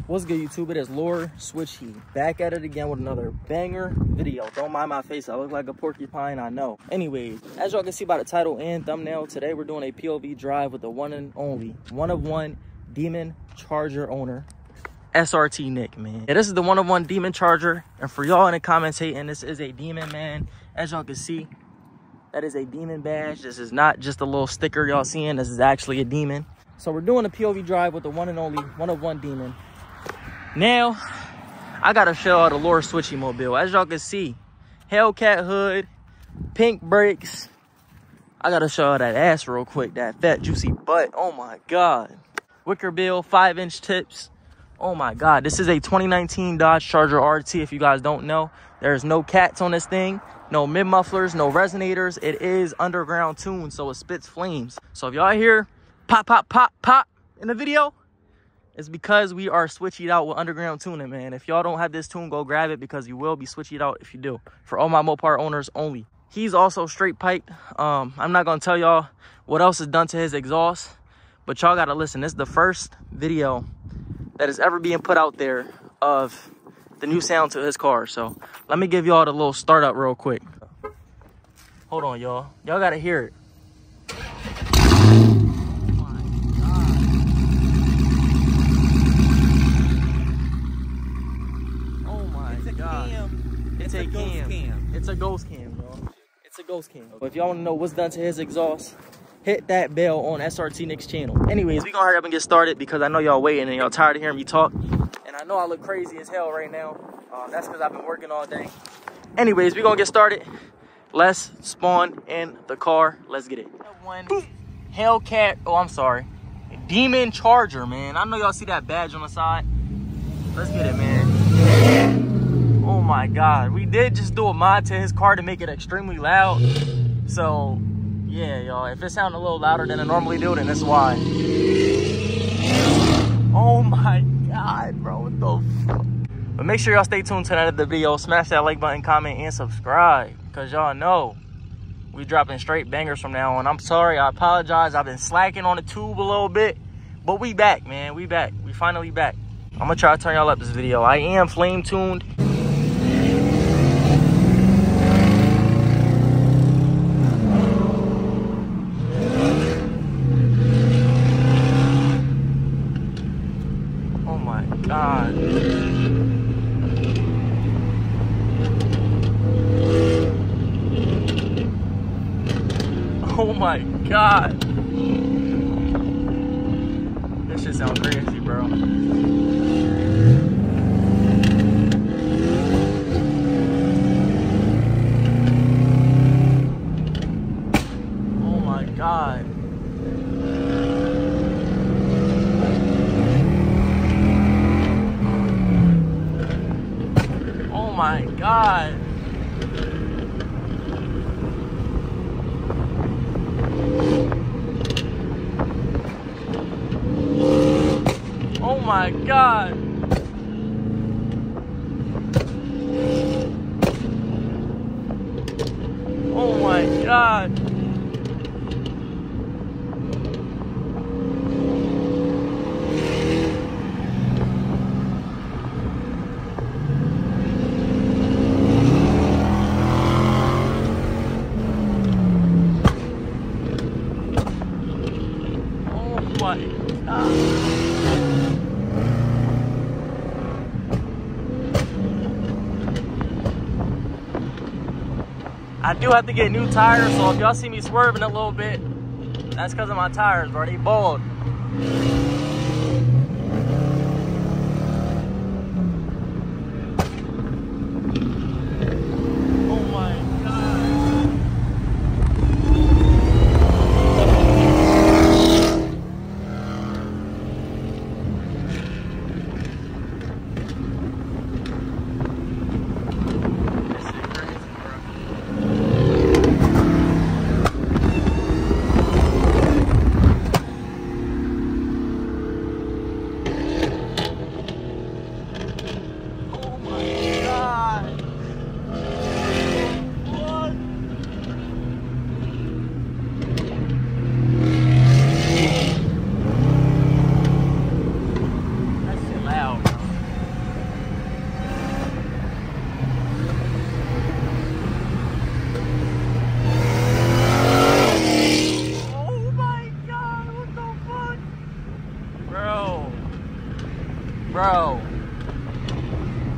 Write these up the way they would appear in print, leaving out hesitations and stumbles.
What's good, YouTube? It is lorShift back at it again with another banger video. Don't mind my face, I look like a porcupine, I know. Anyways, as y'all can see by the title and thumbnail, today we're doing a POV drive with the one and only one of one Demon Charger owner, SRT Nick, man. Yeah, this is the one of one Demon Charger, and for y'all in the comments hating, this is a Demon, man. As y'all can see, that is a Demon badge. This is not just a little sticker y'all seeing, this is actually a Demon. So we're doing a POV drive with the one and only one of one Demon. Now, I gotta show y'all the lorShift mobile. As y'all can see, Hellcat hood, pink brakes. I gotta show y'all that ass real quick, that fat juicy butt. Oh my God. Wicker bill, 5-inch tips. Oh my God. This is a 2019 Dodge Charger RT. If you guys don't know, there's no cats on this thing. No mid mufflers, no resonators. It is underground tuned, so it spits flames. So if y'all hear pop, pop, pop, pop in the video, it's because we are switching out with underground tuning, man. If y'all don't have this tune, go grab it because you will be switching out if you do. For all my Mopar owners only. He's also straight piped. I'm not gonna tell y'all what else is done to his exhaust, but y'all gotta listen. This is the first video that is ever being put out there of the new sound to his car. So let me give y'all the little startup real quick. Hold on, y'all. Y'all gotta hear it. It's a ghost cam, y'all. It's a ghost cam. But if y'all want to know what's done to his exhaust, hit that bell on SRT Nick's channel. Anyways, we gonna hurry up and get started because I know y'all waiting and y'all tired of hearing me talk. And I know I look crazy as hell right now. That's because I've been working all day. Anyways, we gonna get started. Let's spawn in the car. Let's get it. One Hellcat, oh, I'm sorry. Demon Charger, man. I know y'all see that badge on the side. Let's get it, man. Oh my God, we did just do a mod to his car to make it extremely loud. So yeah, y'all, if it sounds a little louder than I normally do, then that's why. Oh my God, bro, what the fuck? But make sure y'all stay tuned to the end of the video. Smash that like button, comment, and subscribe, because y'all know we dropping straight bangers from now on. I'm sorry, I apologize. I've been slacking on the tube a little bit, but we back, man. We back. We finally back. I'm gonna try to turn y'all up this video. I am flame tuned. God. Oh my God. This shit sounds crazy, bro. Oh my God. Oh my God. Oh my God. Oh my God. I do have to get new tires, so if y'all see me swerving a little bit, that's because of my tires, bro. They bald. Bro,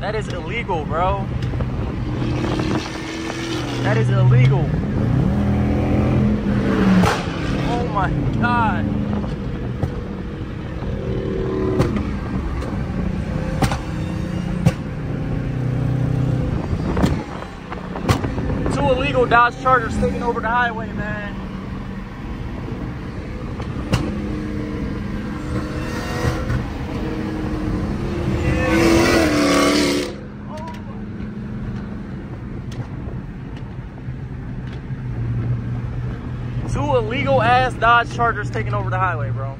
that is illegal, bro. That is illegal. Oh my God. Two illegal Dodge Chargers taking over the highway, man. Two illegal ass Dodge Chargers taking over the highway, bro.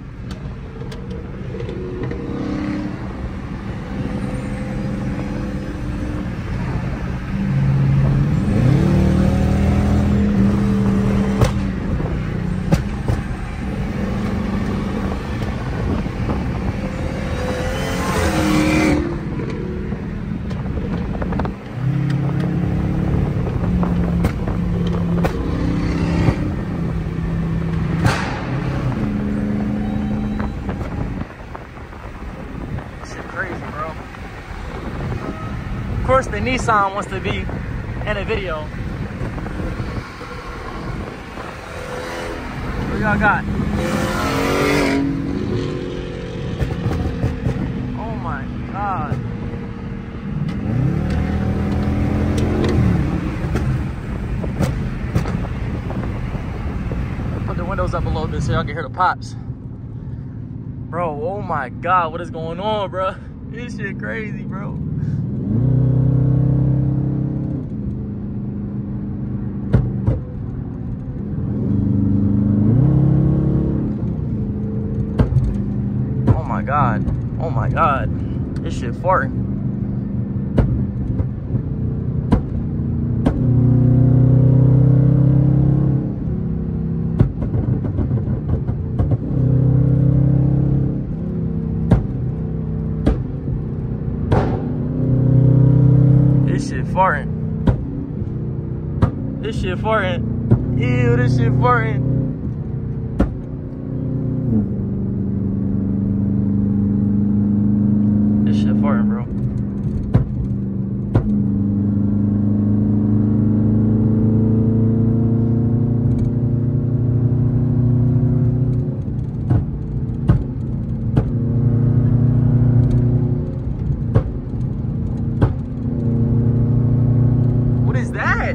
Of course, the Nissan wants to be in a video. What y'all got? Oh my God. Put the windows up a little bit so y'all can hear the pops. Bro, oh my God, what is going on, bro? This shit crazy, bro. God, oh my God, this shit farting. This shit farting. This shit farting. Ew, this shit farting. Farting, bro. What is that?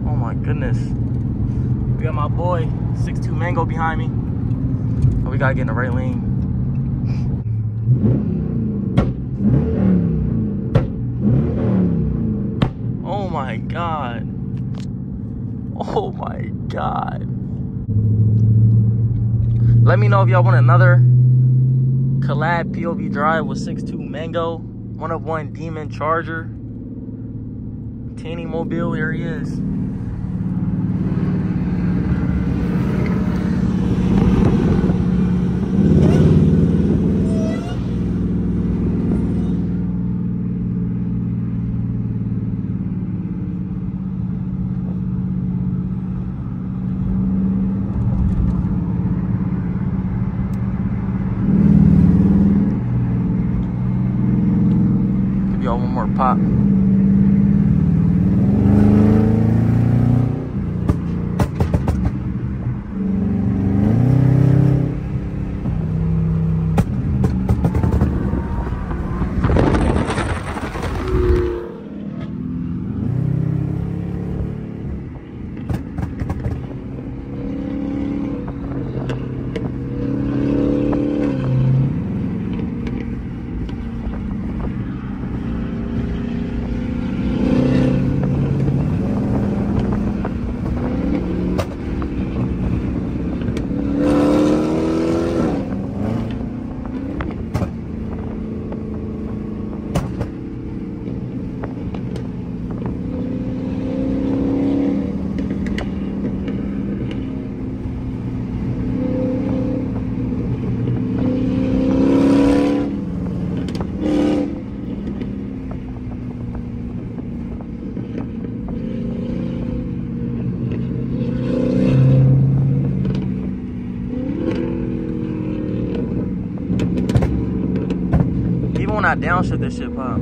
Oh my goodness. We got my boy 6'2" Mango behind me. Oh, we gotta get in the right lane. Oh my God. Oh my God. Let me know if y'all want another collab POV drive with 6'2" Mango. 1-of-1 Demon Charger. Tanny Mobile, here he is. Give y'all one more pop. not downshift, this shit pop.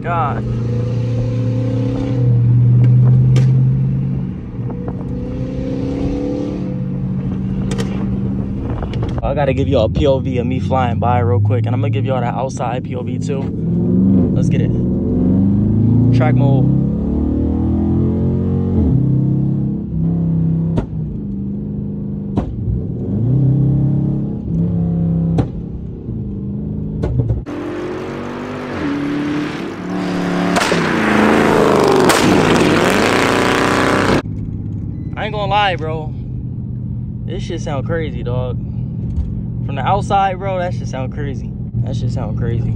God. I gotta give y'all a POV of me flying by real quick, and I'm gonna give y'all that outside POV too. Let's get it. Track mode. I ain't gonna lie, bro. This shit sound crazy, dog. From the outside, bro, that shit sound crazy. That shit sound crazy.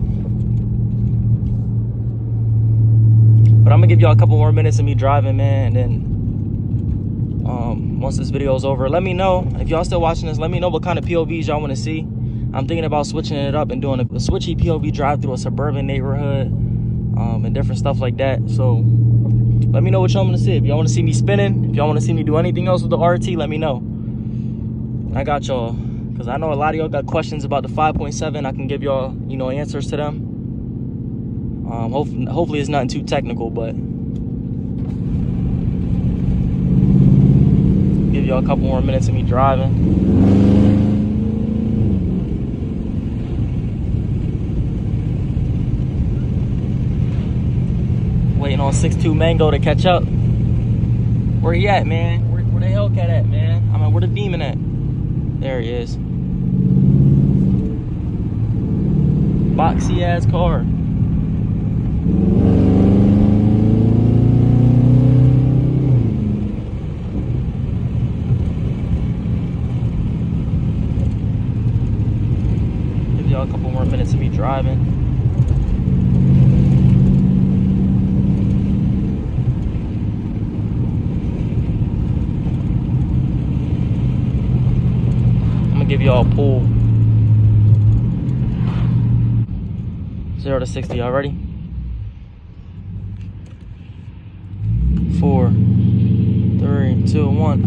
But I'm gonna give y'all a couple more minutes of me driving, man, and then once this video is over, let me know. If y'all still watching this, let me know what kind of POVs y'all want to see. I'm thinking about switching it up and doing a switchy POV drive through a suburban neighborhood, and different stuff like that. So let me know what y'all want to see. If y'all want to see me spinning, if y'all want to see me do anything else with the RT, let me know. I got y'all, because I know a lot of y'all got questions about the 5.7. I can give y'all, you know, answers to them. Hopefully it's nothing too technical, but give y'all a couple more minutes of me driving. Waiting on 6'2" Mango to catch up. Where he at, man? Where the Hellcat at, man? I mean, where the Demon at? There he is. Boxy ass car. Give y'all a couple more minutes of me driving. Give y'all a pull. 0 to 60. Y'all ready? 4, 3, 2, 1.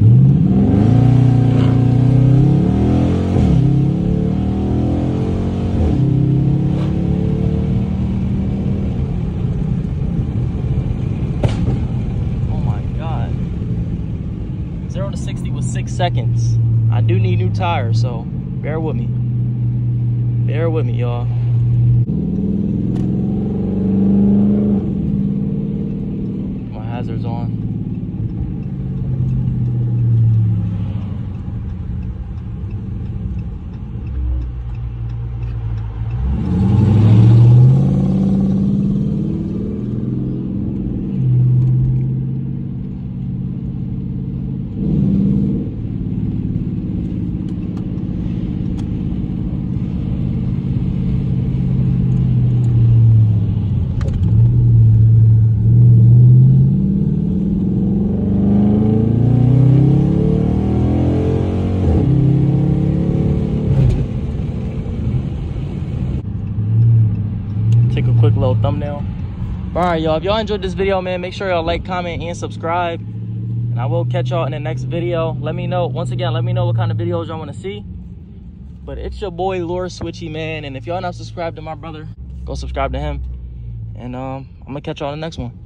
Oh my God. 0 to 60 was 6 seconds. I do need new tires, so bear with me. Bear with me, y'all. My hazards on. thumbnail. All right, y'all, if y'all enjoyed this video, man, make sure y'all like, comment, and subscribe. And I will catch y'all in the next video. Let me know, once again, let me know what kind of videos y'all want to see. But it's your boy lorShift, man. And if y'all not subscribed to my brother, go subscribe to him. And I'm gonna catch y'all in the next one.